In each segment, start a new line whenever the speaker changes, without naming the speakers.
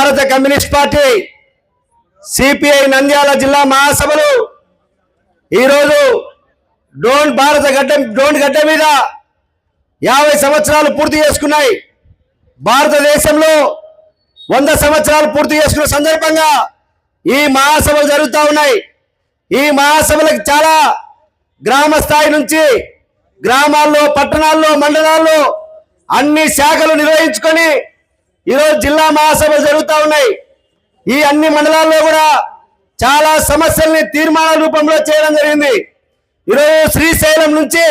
భారత communist party CPI Nandyal జిల్లా మహాసభలు ఈరోజు డోన్ గడ్డ మీద 50 సంవత్సరాలు పూర్తి చేసుకున్నాయి. భారతదేశంలో 100 సంవత్సరాలు పూర్తి చేసుకున్న సందర్భంగా ఈ మహాసభలు జరుగుతూ ఉన్నాయి. ఈ మహాసభలకు చాలా గ్రామ స్థాయి నుంచి గ్రామాల్లో, పట్టణాల్లో, మండలాల్లో అన్ని శాఖలు నిర్వహించుకొని ఈరోజు జిల్లా మహాసభలు జరుగుతూ ఉన్నాయి. ఈ అన్ని మండలాల్లో కూడా చాలా సమస్యల్ని తీర్మానాల రూపంలో చేయడం జరిగింది. ఈరోజు శ్రీశైలం నుంచి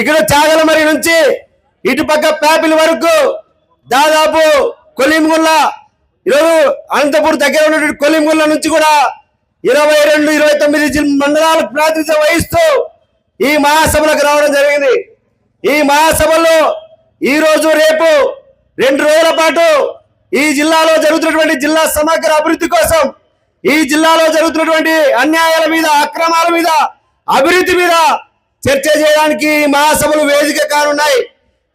ఇక్కడ చాగలమరి నుంచి ఇటుపక్క ప్యాపిల్ వరకు దాదాపు కొలింగుల్ల, ఈరోజు అనంతపూర్ దగ్గర ఉన్నటువంటి కొలింగుల్ల నుంచి కూడా 22-29 మండలాలకు ప్రాతినిధ్యం వహిస్తూ ఈ మహాసభలకు రావడం జరిగింది. ఈ మహాసభలో ఈరోజు రేపు 2 రోజుల పాటు ఈ జిల్లాలో జరుగుతున్నటువంటి జిల్లా సమగ్ర అభివృద్ధి కోసం, ఈ జిల్లాలో జరుగుతున్నటువంటి అన్యాయాల మీద, అక్రమాల మీద, అభివృద్ధి మీద చర్చ చేయడానికి ఈ మహాసభలు వేదిక కానున్నాయి.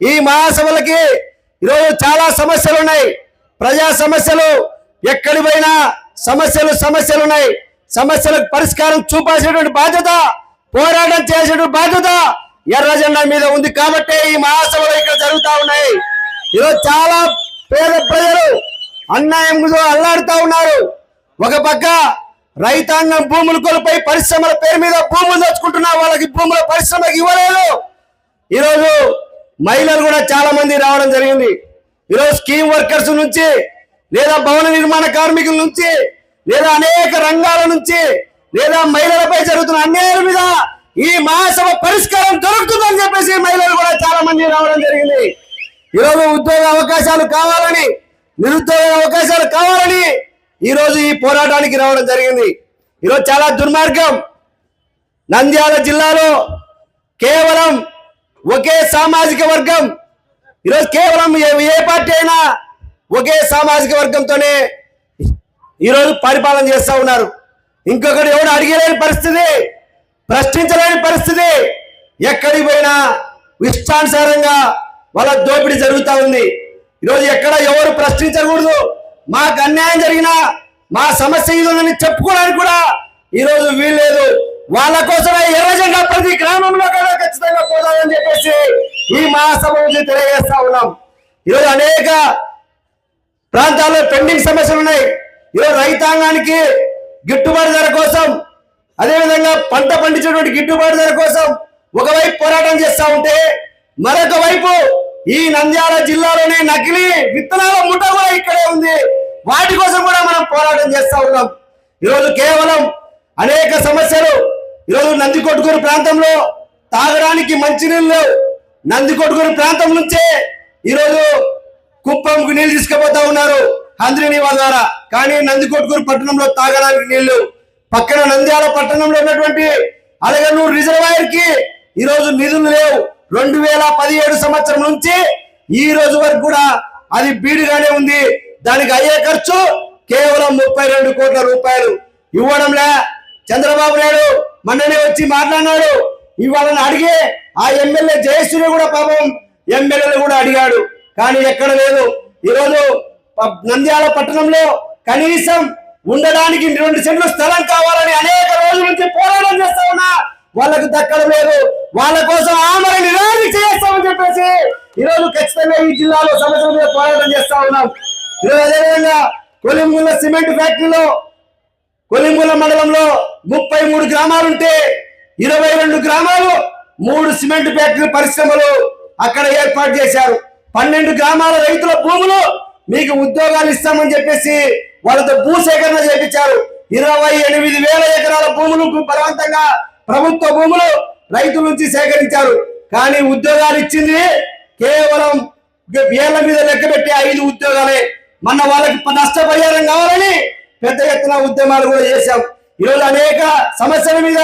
ఈ మహాసభలకి ఈరోజు చాలా సమస్యలు ఉన్నాయి. ప్రజా సమస్యలు ఎక్కడి పోయినా సమస్యలు ఉన్నాయి. సమస్యలకు పరిష్కారం చూపాల్సినటువంటి బాధ్యత, పోరాటం చేసేటువంటి బాధ్యత ఎర్ర జెండా మీద ఉంది. కాబట్టి ఈ మహాసభలు ఇక్కడ జరుగుతూ ఉన్నాయి. ఈరోజు చాలా పేద ప్రజలు అన్యాయంతో అల్లాడుతూ ఉన్నారు. ఒక పక్క రైతాంగం భూములు కోల్పోయి పరిశ్రమల పేరు మీద భూములు తెచ్చుకుంటున్నా, వాళ్ళకి భూముల పరిశ్రమకి ఇవ్వలేదు. ఈరోజు మహిళలు కూడా చాలా మంది రావడం జరిగింది. ఈరోజు స్కీమ్ వర్కర్స్ నుంచి, లేదా భవన నిర్మాణ కార్మికుల నుంచి, లేదా అనేక రంగాల నుంచి, లేదా మహిళలపై జరుగుతున్న అన్యాయాల మీద ఈ మహాసభ పరిష్కారం దొరుకుతుందని చెప్పేసి మహిళలు కూడా చాలా మంది రావడం జరిగింది. ఈరోజు ఉద్యోగ అవకాశాలు కావాలని, నిరుద్యోగ అవకాశాలు కావాలని ఈరోజు ఈ పోరాటానికి రావడం జరిగింది. ఈరోజు చాలా దుర్మార్గం. నంద్యాల జిల్లాలో కేవలం ఒకే సామాజిక వర్గం, ఈరోజు కేవలం ఏ పార్టీ అయినా ఒకే సామాజిక వర్గంతోనే ఈరోజు పరిపాలన చేస్తూ ఉన్నారు. ఇంకొకటి ఎవరు అడిగలేని పరిస్థితి, ప్రశ్నించలేని పరిస్థితి. ఎక్కడికి పోయినా ఇష్టానుసారంగా వాళ్ళ దోపిడీ జరుగుతూ ఉంది. ఈరోజు ఎక్కడ ఎవరు ప్రశ్నించకూడదు. మాకు అన్యాయం జరిగినా, మా సమస్య ఇదని చెప్పుకోవడానికి కూడా ఈరోజు వీల్లేదు. వాళ్ళ కోసమే ఎర్ర జెండా ప్రతి గ్రామంలో కూడా ఖచ్చితంగా పోదామని చెప్పేసి ఈ మహాసభ నుంచి తెలియజేస్తా ఉన్నాం. ఈరోజు అనేక ప్రాంతాల్లో పెండింగ్ సమస్యలు ఉన్నాయి. ఈరోజు రైతాంగానికి గిట్టుబాటు ధర కోసం, అదేవిధంగా పంట పండించేటువంటి గిట్టుబాటు ధర కోసం ఒకవైపు పోరాటం చేస్తా ఉంటే, మరొక వైపు ఈ నంద్యాల జిల్లాలోనే నకిలీ విత్తనాల ముఠ కూడా ఇక్కడే ఉంది. వాటి కోసం కూడా మనం పోరాటం చేస్తా ఉన్నాం. ఈరోజు కేవలం అనేక సమస్యలు. ఈరోజు నందికొట్కూరు ప్రాంతంలో తాగడానికి మంచినీళ్ళు లేవు. నందికొట్కూరు ప్రాంతం నుంచే ఈరోజు కుప్పంకు నీళ్లు తీసుకుపోతా ఉన్నారు హంద్రినీవా ద్వారా. కానీ నందికొట్కూరు పట్టణంలో తాగడానికి నీళ్లు, పక్కన నంద్యాల పట్టణంలో ఉన్నటువంటి అలగనూరు రిజర్వాయర్ కి ఈరోజు నిధులు లేవు. 2017 సంవత్సరం నుంచి ఈ రోజు వరకు కూడా అది బీడుగానే ఉంది. దానికి అయ్యే ఖర్చు కేవలం 32 కోట్ల రూపాయలు ఇవ్వడంలే. చంద్రబాబు నాయుడు మొన్ననే వచ్చి మాట్లాడినాడు. ఇవాళని అడిగే ఆ ఎమ్మెల్యే జయశ్రీ కూడా పాపం ఎమ్మెల్యేలు కూడా అడిగాడు, కానీ ఎక్కడ లేదు. ఈరోజు నంద్యాల పట్టణంలో కనీసం ఉండడానికి 2 సెంట్లు స్థలం కావాలని అనేక రోజుల నుంచి పోరాటం చేస్తా ఉన్నా వాళ్ళకు దక్కడం లేదు. వాళ్ళ కోసం ఆమర నిరాధి చేస్తామని చెప్పేసి ఈరోజు ఖచ్చితంగా ఈ జిల్లాలో సమస్యల మీద పోరాటం చేస్తా ఉన్నాం. ఈరోజు అదేవిధంగా కొలింగుల సిమెంట్ ఫ్యాక్టరీలో, కొలింగుల మండలంలో 33 గ్రామాలుంటే 22 గ్రామాలు 3 సిమెంట్ ఫ్యాక్టరీ పరిశ్రమలు అక్కడ ఏర్పాటు చేశారు. 12 గ్రామాల రైతుల భూములు మీకు ఉద్యోగాలు ఇస్తామని చెప్పేసి వాళ్ళతో భూసేకరణ చేయించారు. 28,000 ఎకరాల భూములు బలవంతంగా ప్రభుత్వ భూములు రైతుల నుంచి సేకరించారు. కానీ ఉద్యోగాలు ఇచ్చింది కేవలం వేల మీద లెక్క పెట్టి 5 ఉద్యోగాలే. మొన్న వాళ్ళకి నష్టపరిహారం కావాలని పెద్ద ఎత్తున ఉద్యమాలు కూడా చేశాం. ఈరోజు అనేక సమస్యల మీద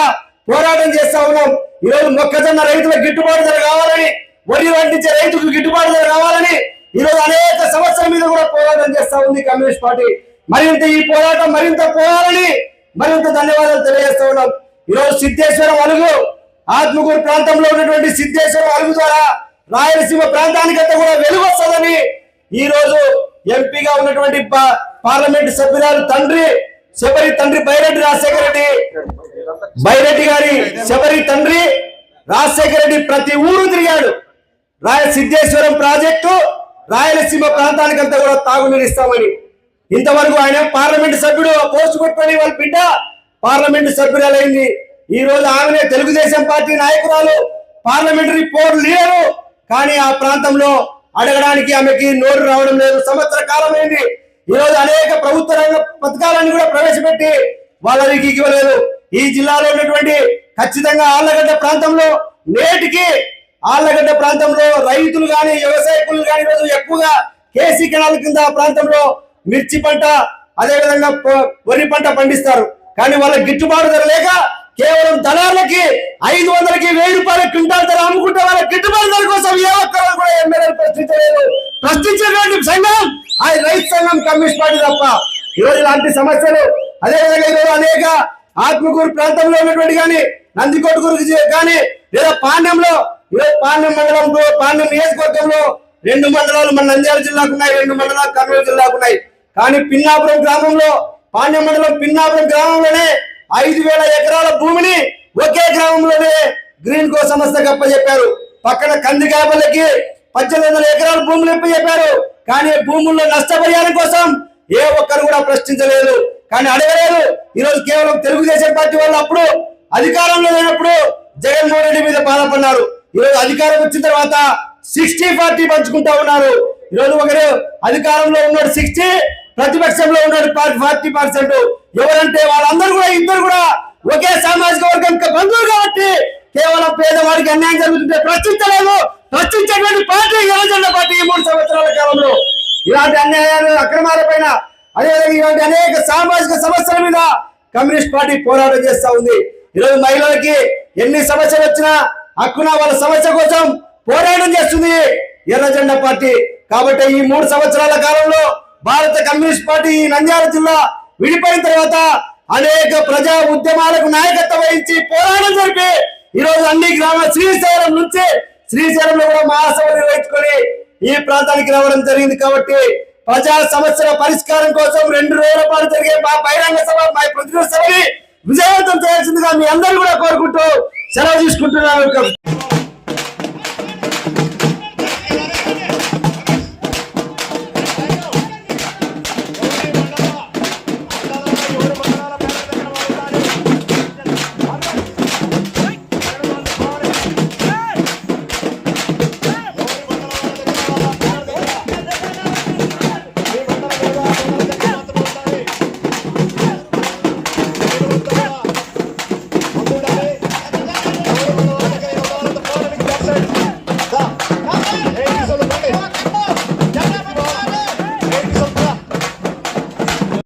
పోరాటం చేస్తా ఉన్నాం. ఈరోజు మొక్కజొన్న రైతులకు గిట్టుబాటు ధర కావాలని, వరి పండించే రైతులకు గిట్టుబాటు ధర కావాలని ఈరోజు అనేక సమస్యల మీద కూడా పోరాటం చేస్తా ఉంది కమ్యూనిస్ట్ పార్టీ. మరింత ఈ పోరాటం మరింత పోవాలని మరింత ధన్యవాదాలు తెలియజేస్తా ఉన్నాం. ఈరోజు సిద్ధేశ్వరం అలుగు, ఆత్మకూరు ప్రాంతంలో ఉన్నటువంటి సిద్ధేశ్వరం అలుగు ద్వారా రాయలసీమ ప్రాంతానికంతా కూడా వెలుగు వస్తుందని ఈ రోజు ఎంపీగా ఉన్నటువంటి పార్లమెంట్ సభ్యురాలు తండ్రి శబరి తండ్రి బైరెడ్డి రాజశేఖర రెడ్డి, బైరెడ్డి గారి శబరి తండ్రి రాజశేఖర రెడ్డి ప్రతి ఊరు తిరిగాడు. సిద్ధేశ్వరం ప్రాజెక్టు రాయలసీమ ప్రాంతానికంతా కూడా తాగునీరు ఇస్తామని. ఇంతవరకు ఆయన పార్లమెంట్ సభ్యుడు పోస్ట్ కొట్టుకొని వాళ్ళ బిడ్డ పార్లమెంట్ సభ్యురాలైంది. ఈ రోజు ఆమెనే తెలుగుదేశం పార్టీ నాయకురాలు, పార్లమెంటరీ బోర్డు లీడరు. కానీ ఆ ప్రాంతంలో అడగడానికి ఆమెకి నోరు రావడం లేదు. సంవత్సర కాలమైంది. ఈ రోజు అనేక ప్రభుత్వ రంగ పథకాలను కూడా ప్రవేశపెట్టి వాళ్ళకి ఇవ్వలేదు. ఈ జిల్లాలో ఉన్నటువంటి ఖచ్చితంగా ఆళ్లగడ్డ ప్రాంతంలో నేటికి ఆళ్లగడ్డ ప్రాంతంలో రైతులు గాని వ్యవసాయ కూలీలు గాని ఈరోజు ఎక్కువగా కేసీ కెనాల్ కింద ప్రాంతంలో మిర్చి పంట అదేవిధంగా వరి పంట పండిస్తారు. కానీ వాళ్ళకి గిట్టుబాటు ధర లేక కేవలం దళార్లకి 500కి 1000 రూపాయల క్వింటాల్ ధర అమ్ముకుంటే వాళ్ళ గిట్టుబాటు ధర కోసం ఏ ఒక్కరు కూడా ఎమ్మెల్యేలు ప్రశ్నించలేదు. ప్రశ్నించినటువంటి సంఘం ఆ రైతు సంఘం కమ్యూనిస్ట్ పార్టీ తప్ప. ఈరోజు ఇలాంటి సమస్యలు అదేవిధంగా ఈరోజు అనేక ఆత్మకూరు ప్రాంతంలో ఉన్నటువంటి కానీ నందికొట్కూరు కానీ లేదా పాండ్యంలో ఈరోజు పాండ్యం మండలంలో పాండ్యం నియోజకవర్గంలో 2 మండలాలు మన నంద్యాల జిల్లాకు ఉన్నాయి, 2 మండలాలు కర్నూలు జిల్లాకు ఉన్నాయి. కానీ పిన్నాపురం గ్రామంలో పాండ్యం మండలం పిన్నాపురం గ్రామంలోనే 5000 ఎకరాల భూమిని ఒకే గ్రామంలోనే గ్రీన్ కో సంస్థకు అప్పచెప్పారు. పక్కన కందికాపల్లకి 1800 ఎకరాల భూములు ఇప్పచెప్పారు. కానీ భూముల్లో నష్టపరిహారం కోసం ఏ ఒక్కరు కూడా ప్రశ్నించలేదు, కానీ అడగలేదు. ఈరోజు కేవలం తెలుగుదేశం పార్టీ వాళ్ళు అప్పుడు అధికారంలో లేనప్పుడు జగన్మోహన్ రెడ్డి మీద బాధపడ్డారు. ఈరోజు అధికారం వచ్చిన తర్వాత 60-40 పంచుకుంటా ఉన్నారు. ఈరోజు ఒకరు అధికారంలో ఉన్నాడు 60, ప్రతిపక్షంలో ఉన్నాడు 40%. ఎవరంటే వాళ్ళందరూ కూడా ఇద్దరు కూడా ఒకే సామాజిక వర్గం బంధువులు కాబట్టి కేవలం పేదవాడికి అన్యాయం జరుగుతుంటే ప్రశ్నించలేదు. ప్రశ్నించేటువంటి పార్టీ యువజన పార్టీ 3 సంవత్సరాల కాలంలో ఇలాంటి అన్యాయాలు అక్రమాల పైన అదేవిధంగా ఇలాంటి అనేక సామాజిక సమస్యల మీద కమ్యూనిస్ట్ పార్టీ పోరాటం చేస్తా ఉంది. ఈరోజు మహిళలకి ఎన్ని సమస్యలు వచ్చినా హక్కున వాళ్ళ సమస్య కోసం పోరాటం చేస్తుంది ఎర్రజెండా పార్టీ. కాబట్టి ఈ 3 సంవత్సరాల కాలంలో భారత కమ్యూనిస్ట్ పార్టీ నంద్యాల జిల్లా విడిపోయిన తర్వాత అనేక ప్రజా ఉద్యమాలకు నాయకత్వం వహించి పోరాటం జరిపి ఈరోజు అన్ని గ్రామాల శ్రీశైలం నుంచి శ్రీశైలంలో కూడా మహాసభ నిర్వహించుకొని ఈ ప్రాంతానికి రావడం జరిగింది. కాబట్టి ప్రజా సమస్యల పరిష్కారం కోసం 2 రోజుల పాటు జరిగే మా బహిరంగ సభ మా ప్రతినిధి సభని విజయవంతం చేయాల్సిందిగా మీ అందరూ కూడా కోరుకుంటూ సెలవు తీసుకుంటున్నాను.